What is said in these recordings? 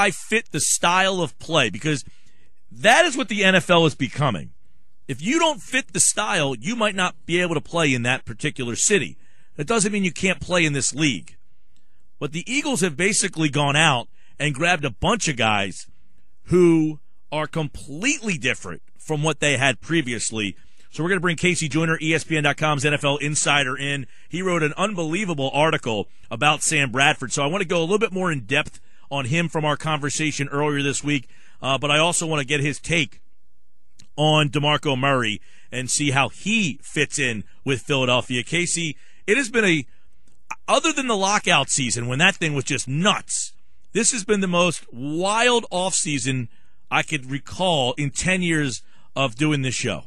I fit the style of play? Because that is what the NFL is becoming. If you don't fit the style, you might not be able to play in that particular city. That doesn't mean you can't play in this league. But the Eagles have basically gone out and grabbed a bunch of guys who are completely different from what they had previously. So we're going to bring Casey Joyner, ESPN.com's NFL insider, in. He wrote an unbelievable article about Sam Bradford. So I want to go a little bit more in depth on him from our conversation earlier this week. But I also want to get his take on DeMarco Murray and see how he fits in with Philadelphia. Casey, it has been other than the lockout season when that thing was just nuts, this has been the most wild offseason I could recall in 10 years of doing this show.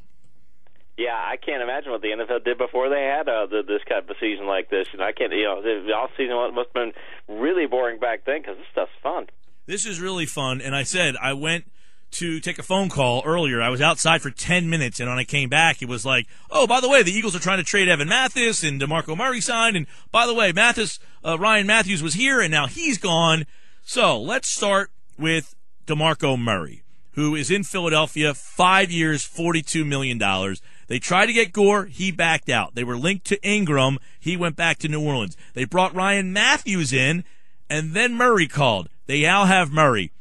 Yeah, I can't imagine what the NFL did before they had this kind of a season like this. And I can't, the offseason must have been really boring back then because this stuff's fun. This is really fun. And I said I went to take a phone call earlier. I was outside for 10 minutes, and when I came back, it was like, oh, by the way, the Eagles are trying to trade Evan Mathis, and DeMarco Murray signed, and by the way, Ryan Matthews was here, and now he's gone. So let's start with DeMarco Murray, who is in Philadelphia, 5 years, $42 million. They tried to get Gore. He backed out. They were linked to Ingram. He went back to New Orleans. They brought Ryan Matthews in, and then Murray called. They now have Murray.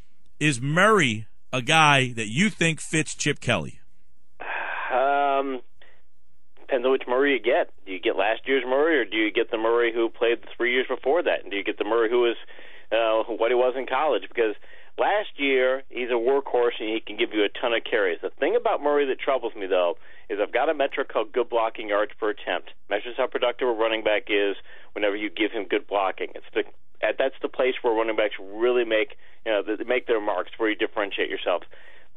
Is Murray a guy that you think fits Chip Kelly? Depends on which Murray you get. Do you get last year's Murray, or do you get the Murray who played the 3 years before that? And do you get the Murray who was what he was in college? Because last year, he's a workhorse, and he can give you a ton of carries. The thing about Murray that troubles me, though, is I've got a metric called good blocking yards per attempt. Measures how productive a running back is whenever you give him good blocking. That's the place where running backs really make their marks, where you differentiate yourself.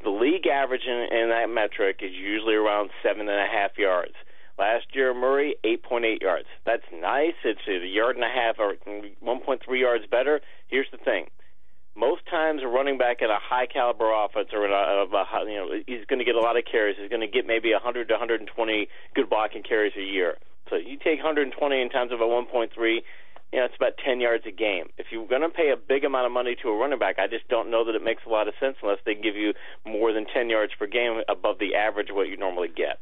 The league average in that metric is usually around 7.5 yards. Last year, Murray, 8.8 yards. That's nice. It's a yard and a half or 1.3 yards better. Here's the thing. Most times a running back in a high-caliber offense or he's going to get a lot of carries. He's going to get maybe 100 to 120 good blocking carries a year. So you take 120 in times of a 1.3, it's about 10 yards a game. If you're going to pay a big amount of money to a running back, I just don't know that it makes a lot of sense unless they give you more than 10 yards per game above the average of what you normally get.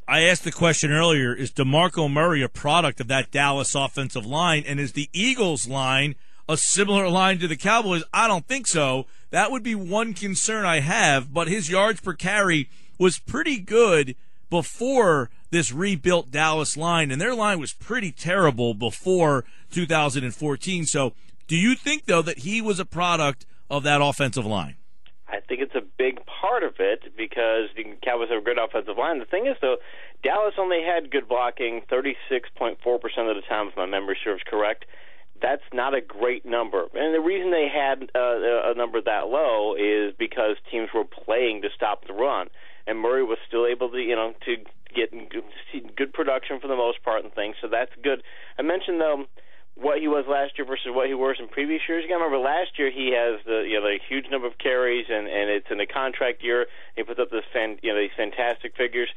I asked the question earlier, is DeMarco Murray a product of that Dallas offensive line, and is the Eagles line a similar line to the Cowboys? I don't think so. That would be one concern I have, but his yards per carry was pretty good before this rebuilt Dallas line, and their line was pretty terrible before 2014. So do you think, though, that he was a product of that offensive line? I think it's a big part of it because the Cowboys have a good offensive line. The thing is, though, Dallas only had good blocking 36.4% of the time, if my memory serves correct. That's not a great number. And the reason they had a number that low is because teams were playing to stop the run. And Murray was still able to get good production for the most part and things, so that's good. I mentioned, though, what he was last year versus what he was in previous years. You got to remember, last year he has the huge number of carries, and it's in a contract year. He puts up these fantastic figures.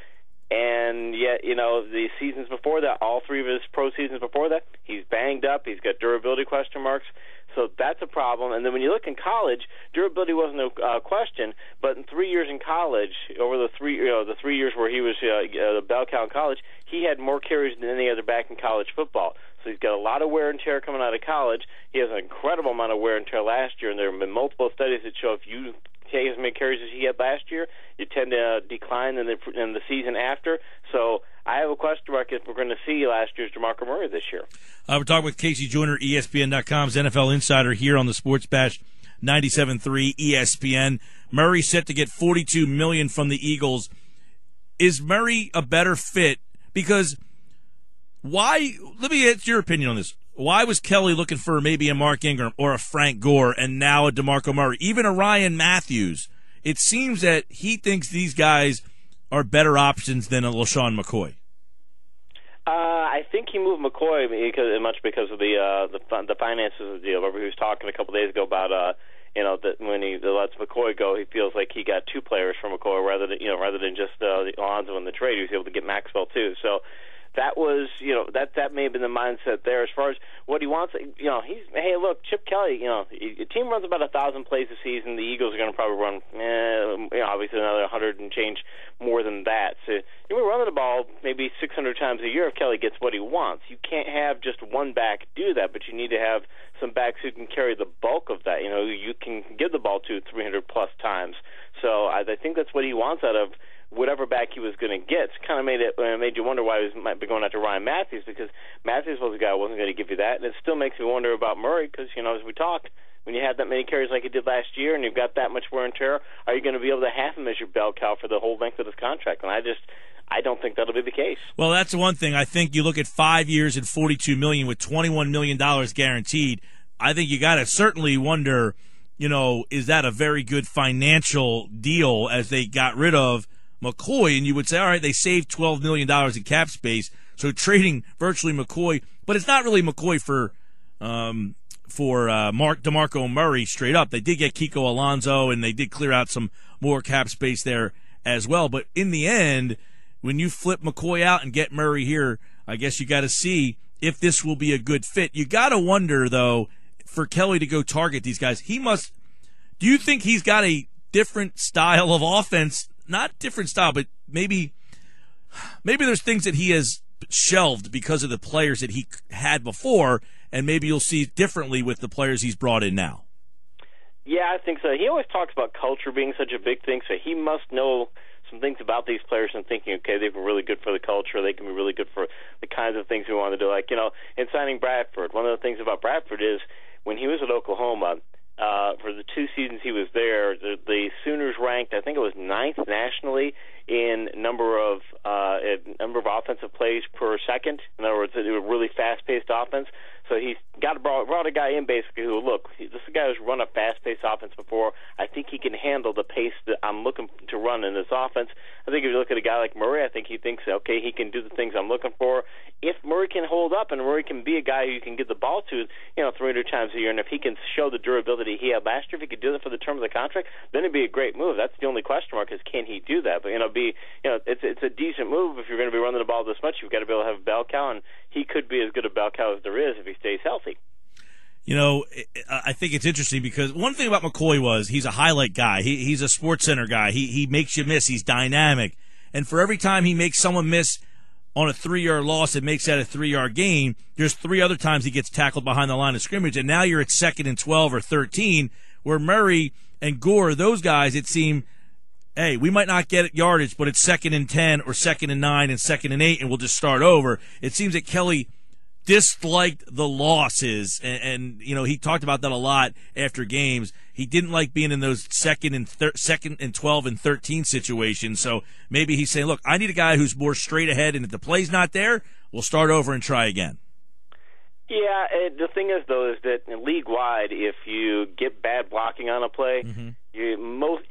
And yet, the seasons before that, all three of his pro seasons before that, he's banged up. He's got durability question marks. So that's a problem. And then when you look in college, durability wasn't a question. But in 3 years in college, over the 3 years where he was the bell cow in college, he had more carries than any other back in college football. So he's got a lot of wear and tear coming out of college. He has an incredible amount of wear and tear last year, and there have been multiple studies that show if you take as many carries as he had last year, you tend to decline in the season after. So I have a question mark if we're going to see last year's DeMarco Murray this year. We're talking with Casey Joyner, ESPN.com's NFL insider here on the Sports Bash 97.3 ESPN. Murray set to get $42 million from the Eagles. Is Murray a better fit? Because why? Let me get your opinion on this. Why was Kelly looking for maybe a Mark Ingram or a Frank Gore and now a DeMarco Murray, even a Ryan Matthews? It seems that he thinks these guys are better options than a LaShawn McCoy. I think he moved McCoy because of the finances of the deal. Remember, he was talking a couple days ago about that when he lets McCoy go, he feels like he got two players from McCoy rather than just Alonzo in the trade. He was able to get Maxwell too. So that was that may have been the mindset there. As far as what he wants, hey, look, Chip Kelly, a team runs about 1,000 plays a season. The Eagles are going to probably run, obviously another 100 and change more than that. So you're running the ball maybe 600 times a year if Kelly gets what he wants. You can't have just one back do that, but you need to have some backs who can carry the bulk of that. You can give the ball to 300-plus times. So I think that's what he wants out of whatever back he was going to get. It's kind of made you wonder why he might be going after Ryan Matthews, because Matthews was the guy who wasn't going to give you that. And it still makes me wonder about Murray because, as we talked, when you have that many carries like he did last year and you've got that much wear and tear, are you going to be able to have him as your bell cow for the whole length of his contract? And I don't think that'll be the case. Well, that's one thing. I think you look at 5 years and $42 million with $21 million guaranteed. I think you got to certainly wonder, is that a very good financial deal as they got rid of McCoy? And you would say, all right, they saved $12 million in cap space, so trading virtually McCoy, but it's not really McCoy for DeMarco Murray straight up. They did get Kiko Alonso, and they did clear out some more cap space there as well. But in the end, when you flip McCoy out and get Murray here, I guess you got to see if this will be a good fit. You got to wonder, though, for Kelly to go target these guys, do you think he's got a different style of offense? Not different style, but maybe there's things that he has shelved because of the players that he had before, and maybe you'll see differently with the players he's brought in now. Yeah, I think so. He always talks about culture being such a big thing, so he must know some things about these players and thinking, okay, they've been really good for the culture. They can be really good for the kinds of things we want to do. Like, in signing Bradford, one of the things about Bradford is when he was at Oklahoma, for the 2 seasons he was there, the Sooners ranked, I think it was 9th nationally in number of offensive plays per second. In other words, it was a really fast-paced offense. So he's brought a guy in basically who, look, this is a guy who's run a fast-paced offense before. I think he can handle the pace that I'm looking to run in this offense. I think if you look at a guy like Murray, I think he thinks, okay, he can do the things I'm looking for. If Murray can hold up and Murray can be a guy who you can get the ball to, 300 times a year, and if he can show the durability he had last year, if he could do that for the term of the contract, then it'd be a great move. That's the only question mark is, can he do that? But it's a decent move if you're going to be running the ball this much. You've got to be able to have a bell cow, and he could be as good a bell cow as there is if he stays healthy. I think it's interesting because one thing about McCoy was he's a highlight guy. He's a Sports Center guy. He makes you miss. He's dynamic. And for every time he makes someone miss on a 3-yard loss and makes that a 3-yard gain, there's 3 other times he gets tackled behind the line of scrimmage. And now you're at 2nd and 12 or 13, where Murray and Gore, those guys, it seemed, hey, we might not get yardage, but it's 2nd and 10 or 2nd and 9 and 2nd and 8, and we'll just start over. It seems that Kelly disliked the losses, and he talked about that a lot after games. He didn't like being in those 2nd and 12 and 13 situations. So maybe he's saying, look, I need a guy who's more straight ahead, and if the play's not there, we'll start over and try again. Yeah, the thing is, though, is that league-wide, if you get bad blocking on a play,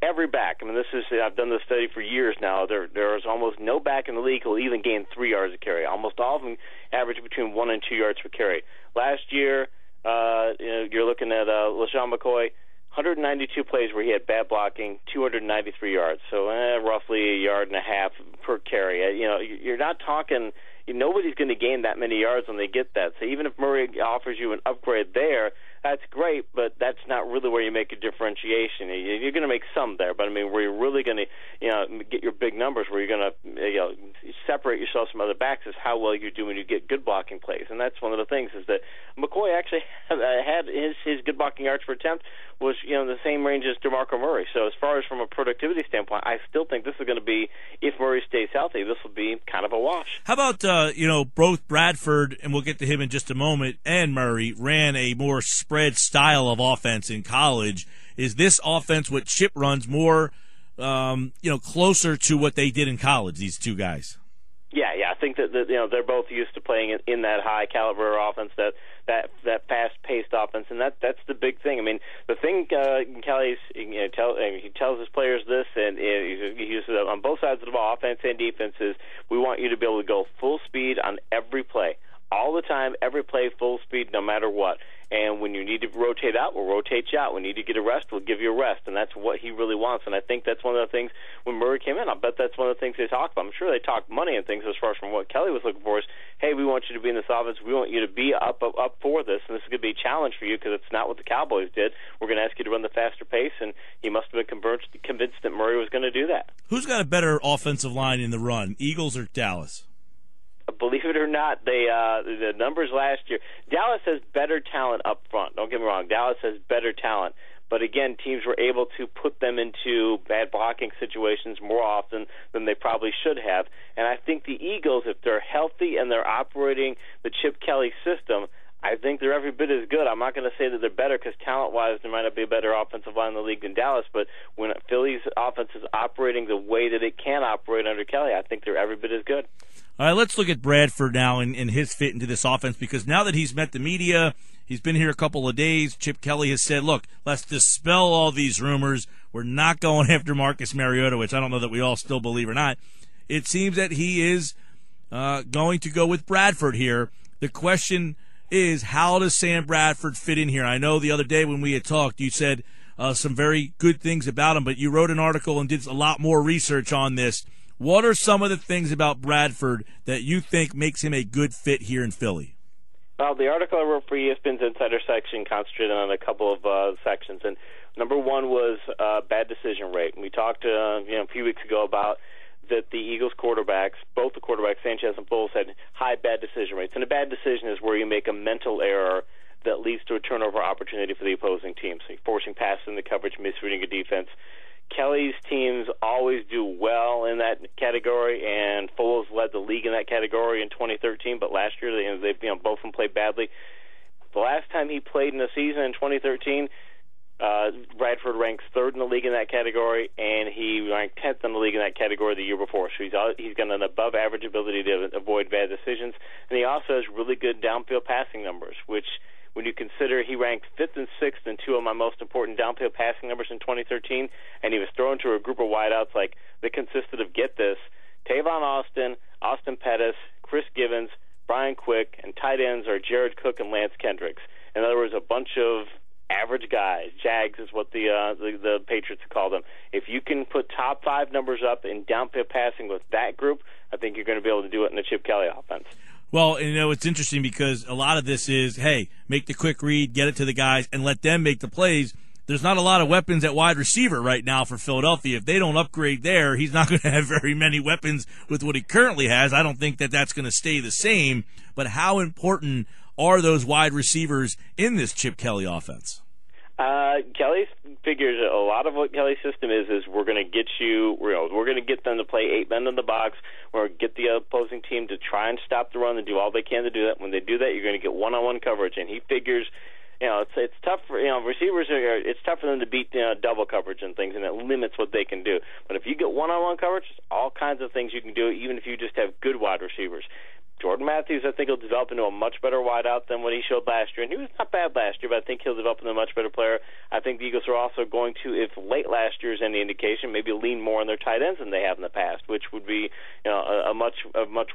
every back, I've done this study for years now, there's almost no back in the league who will even gain 3 yards a carry. Almost all of them average between 1 and 2 yards per carry. Last year, you're looking at LaShawn McCoy, 192 plays where he had bad blocking, 293 yards, so roughly 1.5 yards per carry. You're not talking. Nobody's going to gain that many yards when they get that. So even if Murray offers you an upgrade there, that's great, but that's not really where you make a differentiation. You're going to make some there, but where you're really going to, get your big numbers, where you're going to, separate yourself from other backs is how well you do when you get good blocking plays. And that's one of the things is that McCoy actually had his good blocking yards per attempt was, the same range as DeMarco Murray. So as far as from a productivity standpoint, I still think this is going to be, if Murray stays healthy, this will be kind of a wash. How about, both Bradford, and we'll get to him in just a moment, and Murray ran a more spread style of offense in college. Is this offense what Chip runs more, closer to what they did in college, these two guys? Yeah, I think that they're both used to playing in that high caliber offense, that fast paced offense, and that's the big thing. The thing Kelly's he tells his players this, and he uses it on both sides of the ball, offense and defense, is we want you to be able to go full speed on every play. All all the time, every play, full speed, no matter what. And when you need to rotate out, we'll rotate you out. When you need to get a rest, we'll give you a rest. And that's what he really wants. And I think that's one of the things when Murray came in, I bet that's one of the things they talked about. I'm sure they talked money and things as far as from what Kelly was looking for is, hey, we want you to be in this offense. We want you to be up for this. And this is going to be a challenge for you because it's not what the Cowboys did. We're going to ask you to run the faster pace. And he must have been convinced that Murray was going to do that. Who's got a better offensive line in the run, Eagles or Dallas? Believe it or not, the numbers last year, Dallas has better talent up front. Don't get me wrong. Dallas has better talent. But, again, teams were able to put them into bad blocking situations more often than they probably should have. And I think the Eagles, if they're healthy and they're operating the Chip Kelly system, I think they're every bit as good. I'm not going to say that they're better because talent-wise there might not be a better offensive line in the league than Dallas, but when Philly's offense is operating the way that it can operate under Kelly, I think they're every bit as good. All right, let's look at Bradford now and his fit into this offense because now that he's met the media, he's been here a couple of days, Chip Kelly has said, look, let's dispel all these rumors. We're not going after Marcus Mariota, which I don't know that we all still believe or not. It seems that he is going to go with Bradford here. The question is, how does Sam Bradford fit in here? I know the other day when we had talked, you said some very good things about him, but you wrote an article and did a lot more research on this. What are some of the things about Bradford that you think makes him a good fit here in Philly? Well, the article I wrote for ESPN's Insider section concentrated on a couple of sections, and number one was bad decision rate. And we talked a few weeks ago about that the Eagles quarterbacks, both the quarterbacks, Sanchez and Foles, had high bad decision rates. And a bad decision is where you make a mental error that leads to a turnover opportunity for the opposing team. So you're forcing passes into coverage, misreading a defense. Kelly's teams always do well in that category, and Foles led the league in that category in 2013, but last year they both of them played badly. The last time he played in a season in 2013, Bradford ranks third in the league in that category, and he ranked 10th in the league in that category the year before. So he's got an above-average ability to avoid bad decisions, and he also has really good downfield passing numbers, which when you consider he ranked 5th and 6th in two of my most important downfield passing numbers in 2013, and he was thrown to a group of wideouts that consisted of, get this, Tavon Austin, Austin Pettis, Chris Givens, Brian Quick, and tight ends are Jared Cook and Lance Kendricks. In other words, a bunch of average guys. Jags is what the Patriots call them. If you can put top 5 numbers up in downfield passing with that group, I think you're going to be able to do it in the Chip Kelly offense. Well, it's interesting because a lot of this is, hey, make the quick read, get it to the guys, and let them make the plays. There's not a lot of weapons at wide receiver right now for Philadelphia. If they don't upgrade there, he's not going to have very many weapons with what he currently has. I don't think that that's going to stay the same. But how important are those wide receivers in this Chip Kelly offense? Kelly figures a lot of what Kelly's system is we're going to get we're going to get them to play 8 men in the box. We're going to get the opposing team to try and stop the run and do all they can to do that. When they do that, you're going to get one-on-one coverage, and he figures, it's tough for receivers. It's tough for them to beat double coverage and things, and it limits what they can do. But if you get one-on-one coverage, there's all kinds of things you can do, even if you just have good wide receivers. Jordan Matthews, I think, will develop into a much better wideout than what he showed last year. And he was not bad last year, but I think he'll develop into a much better player. I think the Eagles are also going to, if late last year is any indication, maybe lean more on their tight ends than they have in the past, which would be a much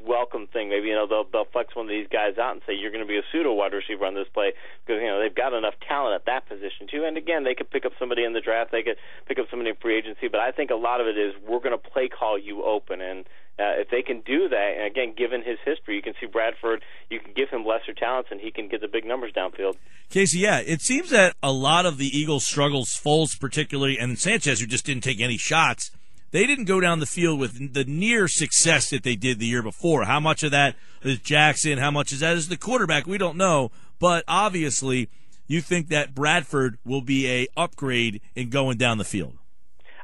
welcome thing. Maybe they'll flex one of these guys out and say you're going to be a pseudo wide receiver on this play because they've got enough talent at that position too. And again, they could pick up somebody in the draft, they could pick up somebody in free agency, but I think a lot of it is we're going to play call you open. And if they can do that, and again, given his history, you can see Bradford, you can give him lesser talents, and he can get the big numbers downfield. Casey, yeah, it seems that a lot of the Eagles' struggles, Foles particularly, and Sanchez, who just didn't take any shots, they didn't go down the field with the near success that they did the year before. How much of that is Jackson? How much of that is the quarterback? We don't know. But obviously, you think that Bradford will be a upgrade in going down the field.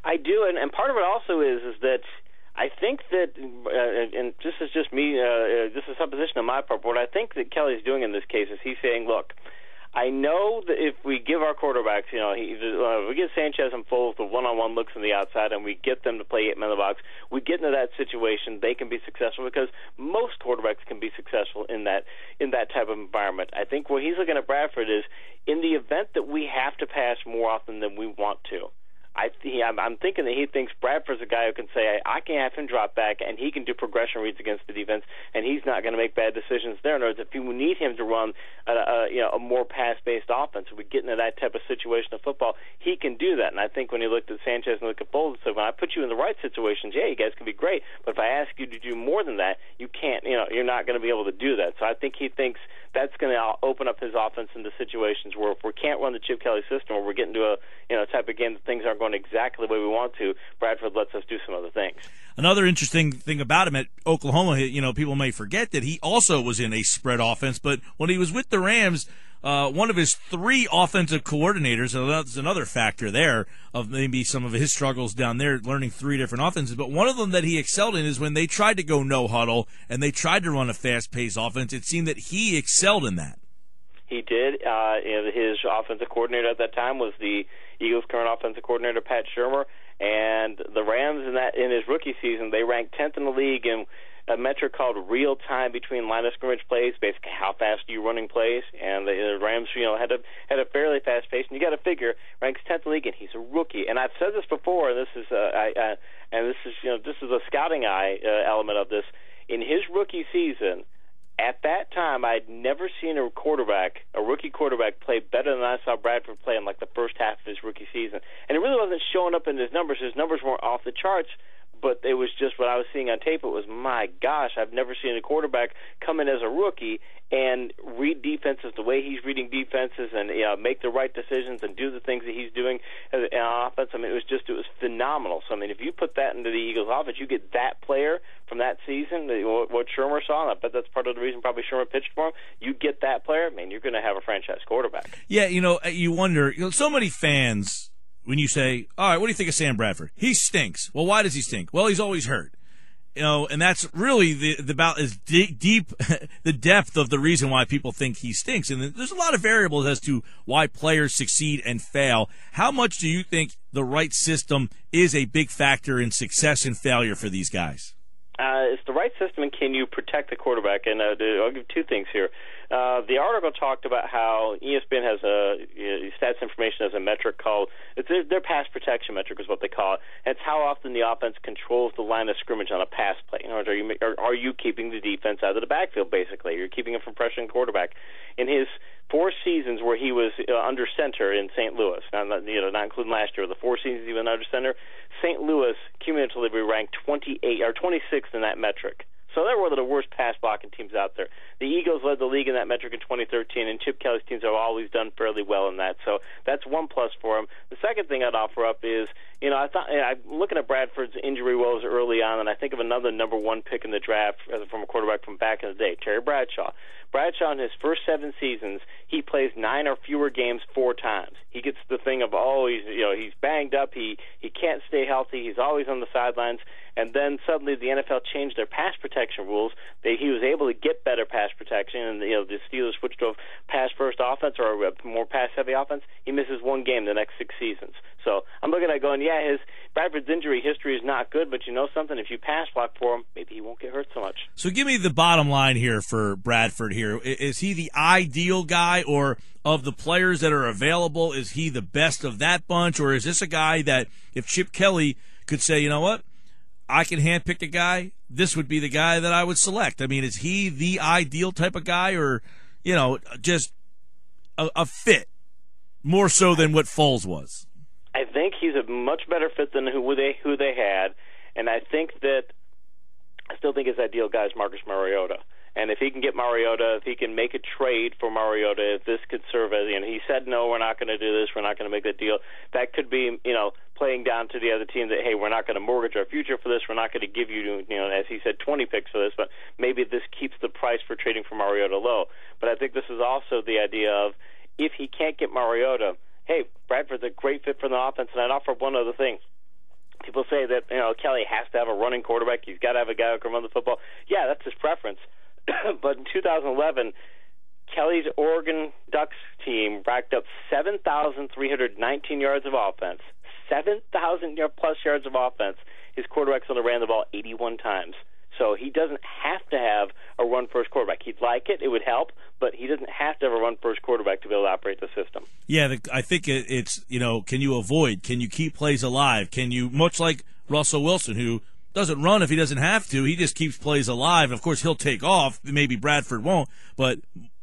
I do, and part of it also is that I think that, and this is just me, this is supposition on my part, but what I think that Kelly's doing in this case is he's saying, look, I know that if we give our quarterbacks, we give Sanchez and Foles the one-on-one looks on the outside and we get them to play 8 men in the box, we get into that situation, they can be successful because most quarterbacks can be successful in that type of environment. I think what he's looking at Bradford is in the event that we have to pass more often than we want to, I'm thinking that he thinks Bradford's a guy who can say, I can have him drop back, and he can do progression reads against the defense, and he's not going to make bad decisions there. In other words, if you need him to run a more pass-based offense, if we get into that type of situation of football, he can do that. And I think when you looked at Sanchez and looked at Foles and said, when I put you in the right situations, yeah, you guys can be great, but if I ask you to do more than that, you can't. You're not going to be able to do that. So I think he thinks that's going to open up his offense into situations where if we can't run the Chip Kelly system, or we're getting to a type of game that things aren't going exactly the way we want to, Bradford lets us do some other things. Another interesting thing about him at Oklahoma, people may forget that he also was in a spread offense, but when he was with the Rams, one of his 3 offensive coordinators, so that's another factor there of maybe some of his struggles down there, learning 3 different offenses, but one of them that he excelled in is when they tried to go no huddle and they tried to run a fast-paced offense, it seemed that he excelled in that. He did. His offensive coordinator at that time was the Eagles' current offensive coordinator, Pat Shurmur, and the Rams in his rookie season, they ranked 10th in the league in a metric called real time between line of scrimmage plays, basically how fast are you running plays, and the Rams had a fairly fast pace, and you got to figure ranks 10th in the league, and he's a rookie. And I've said this before, and this is a scouting eye element of this. In his rookie season, at that time, I'd never seen a rookie quarterback, play better than I saw Bradford play in like the first half of his rookie season. And it really wasn't showing up in his numbers. His numbers weren't off the charts, but it was just what I was seeing on tape. It was, my gosh, I've never seen a quarterback come in as a rookie and read defenses the way he's reading defenses and make the right decisions and do the things that he's doing on offense. I mean, it was phenomenal. So, I mean, if you put that into the Eagles' offense, you get that player from that season, what Shurmur saw, and I bet that's part of the reason probably Shurmur pitched for him. You get that player, man, you're going to have a franchise quarterback. Yeah, you wonder, so many fans, when you say, all right, what do you think of Sam Bradford? He stinks. Well, why does he stink? Well, he's always hurt. And that's really the about as deep the depth of the reason why people think he stinks. And there's a lot of variables as to why players succeed and fail. How much do you think the right system is a big factor in success and failure for these guys? It's the right system, and can you protect the quarterback? And I'll give 2 things here. The article talked about how ESPN has stats information as a metric called their pass protection metric is what they call it. And it's how often the offense controls the line of scrimmage on a pass play. In other words, are you keeping the defense out of the backfield? Basically, you're keeping it from pressuring the quarterback. In his 4 seasons where he was under center in St. Louis, not including last year, the 4 seasons he was under center, St. Louis cumulatively ranked 28 or 26th in that metric. So they're one of the worst pass blocking teams out there. The Eagles led the league in that metric in 2013, and Chip Kelly's teams have always done fairly well in that. So that's one plus for him. The second thing I'd offer up is, I'm looking at Bradford's injury woes early on, and I think of another number 1 pick in the draft from a quarterback from back in the day, Terry Bradshaw. Bradshaw, in his first 7 seasons, he plays 9 or fewer games 4 times. He gets the thing of, he's banged up, he can't stay healthy, he's always on the sidelines, and then suddenly the NFL changed their pass protection rules. He was able to get better pass protection, and the Steelers switched to a pass-first offense or a more pass-heavy offense. He misses 1 game the next 6 seasons. So I'm looking at going, his Bradford's injury history is not good, but you know something, if you pass block for him, maybe he won't get hurt so much. So give me the bottom line here for Bradford here. Is he the ideal guy, or of the players that are available, is he the best of that bunch, or is this a guy that if Chip Kelly could say, you know what, I can handpick a guy, this would be the guy that I would select? I mean, is he the ideal type of guy, or, just a fit more so than what Foles was? I think he's a much better fit than who they had, and I still think his ideal guy is Marcus Mariota. And if he can get Mariota, if he can make a trade for Mariota, if this could serve as, he said, no, we're not going to do this, we're not going to make that deal, that could be, playing down to the other team that, hey, we're not going to mortgage our future for this, we're not going to give you, as he said, 20 picks for this, but maybe this keeps the price for trading for Mariota low. But I think this is also the idea of, if he can't get Mariota, hey, Bradford's a great fit for the offense. And I'd offer one other thing. People say that, Kelly has to have a running quarterback. He's got to have a guy who can run the football. Yeah, that's his preference. But in 2011, Kelly's Oregon Ducks team racked up 7,319 yards of offense. 7,000-plus yards of offense. His quarterbacks only ran the ball 81 times. So he doesn't have to have a run-first quarterback. He'd like it. It would help. but he doesn't have to have a run first quarterback to be able to operate the system. Yeah, I think it's, can you avoid? Can you keep plays alive? Can you, much like Russell Wilson, who doesn't run if he doesn't have to, he just keeps plays alive. And of course, he'll take off. Maybe Bradford won't, but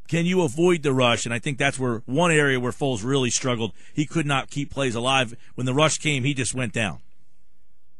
can you avoid the rush? And I think that's where one area where Foles really struggled. He could not keep plays alive. When the rush came, he just went down.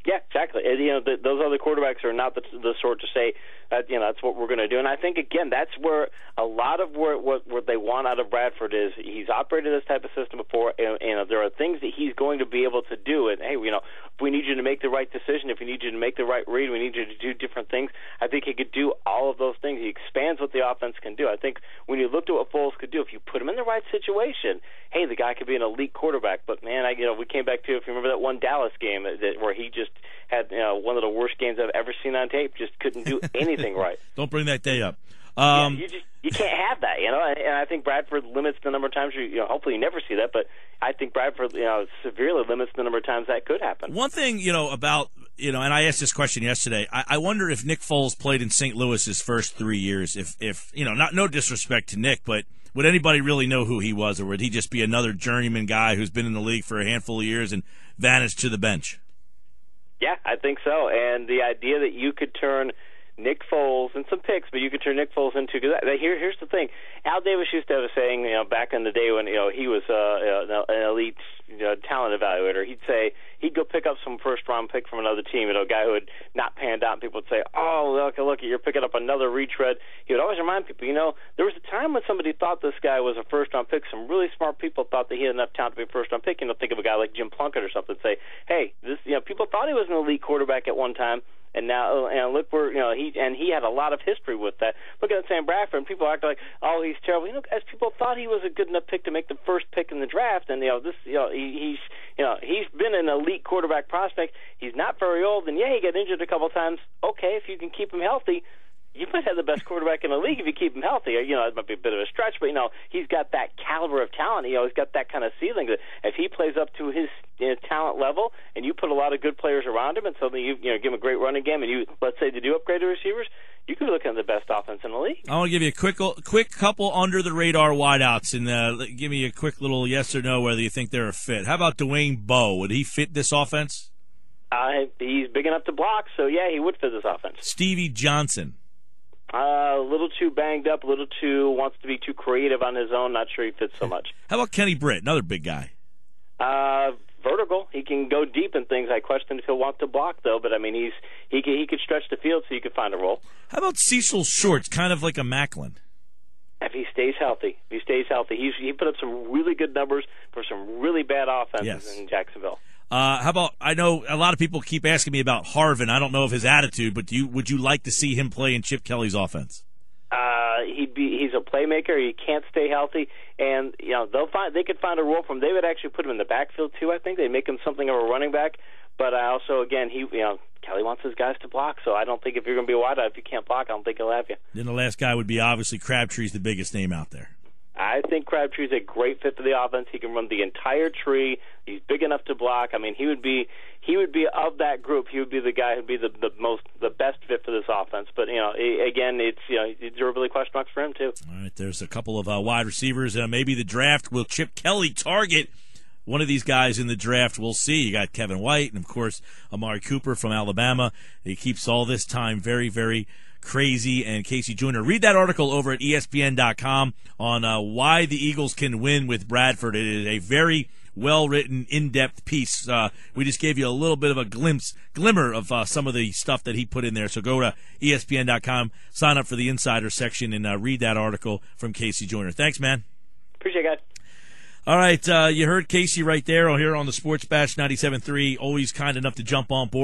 Yeah, exactly. And, those other quarterbacks are not the sort to say that that's what we're going to do. And I think again that's where a lot of what they want out of Bradford is he's operated this type of system before, and there are things that he's going to be able to do. And hey, if we need you to make the right decision, if we need you to make the right read, we need you to do different things. I think he could do all of those things. He expands what the offense can do. I think when you looked at what Foles could do, if you put him in the right situation, hey, the guy could be an elite quarterback. But man, we came back to, if you remember that one Dallas game where he just had one of the worst games I've ever seen on tape. Just couldn't do anything right. Don't bring that day up. You can't have that, And I think Bradford limits the number of times hopefully you never see that, but I think Bradford, severely limits the number of times that could happen. One thing, about, and I asked this question yesterday. I wonder if Nick Foles played in St. Louis his first 3 years. If no disrespect to Nick, but would anybody really know who he was, or would he just be another journeyman guy who's been in the league for a handful of years and vanished to the bench? Yeah, I think so. And the idea that you could turn Nick Foles and some picks, but you could turn Nick Foles into, because here's the thing. Al Davis used to have a saying, back in the day when he was an elite talent evaluator. He'd go pick up some first round pick from another team, a guy who had not panned out. And people would say, "Oh, look, you're picking up another retread." He would always remind people, there was a time when somebody thought this guy was a first round pick. Some really smart people thought that he had enough talent to be a first round pick. Think of a guy like Jim Plunkett or something. Say, hey, this people thought he was an elite quarterback at one time. And now, look where he had a lot of history with that. Look at Sam Bradford, and people act like, oh, he's terrible. As people thought he was a good enough pick to make the first pick in the draft, and he's been an elite quarterback prospect. He's not very old, and he got injured a couple of times. Okay, if you can keep him healthy, you might have the best quarterback in the league if you keep him healthy. It might be a bit of a stretch, but he's got that caliber of talent. He's got that kind of ceiling that if he plays up to his talent level, and you put a lot of good players around him, and suddenly you give him a great running game, and you let's say they do upgrade the receivers, you could be looking at the best offense in the league. I want to give you a quick couple under the radar wideouts, and give me a quick little yes or no whether you think they're a fit. How about Dwayne Bowe? Would he fit this offense? He's big enough to block, so yeah, he would fit this offense. Stevie Johnson. A little too banged up, a little too wants to be too creative on his own. Not sure he fits so much. How about Kenny Britt, another big guy? Vertical. He can go deep in things. I question if he'll want to block though. But I mean, he could stretch the field so you could find a role. How about Cecil Shorts, kind of like a Macklin? If he stays healthy, he put up some really good numbers for some really bad offenses in Jacksonville. How about, I know a lot of people keep asking me about Harvin. I don't know of his attitude, but would you like to see him play in Chip Kelly's offense? He's a playmaker. He can't stay healthy, and they could find a role for him. They would actually put him in the backfield too. I think they'd make him something of a running back. But also, again, Kelly wants his guys to block, so I don't think if you're going to be a wideout, if you can't block, I don't think he'll have you. Then the last guy would be obviously Crabtree's the biggest name out there. I think Crabtree's a great fit for the offense. He can run the entire tree. He's big enough to block. I mean, he would be of that group. He would be the guy who'd be the best fit for this offense. But again, there are really question marks for him too. All right, there's a couple of wide receivers. Maybe the draft will Chip Kelly target one of these guys in the draft. We'll see. You got Kevin White and of course Amari Cooper from Alabama. He keeps all this time very, very crazy. And Casey Joyner, read that article over at ESPN.com on why the Eagles can win with Bradford. It is a very well-written, in-depth piece. We just gave you a little bit of a glimmer of some of the stuff that he put in there. So go to ESPN.com, sign up for the Insider section, and read that article from Casey Joyner. Thanks, man. Appreciate it, guys. All right, you heard Casey right there here on the Sports Bash 97.3. Always kind enough to jump on board.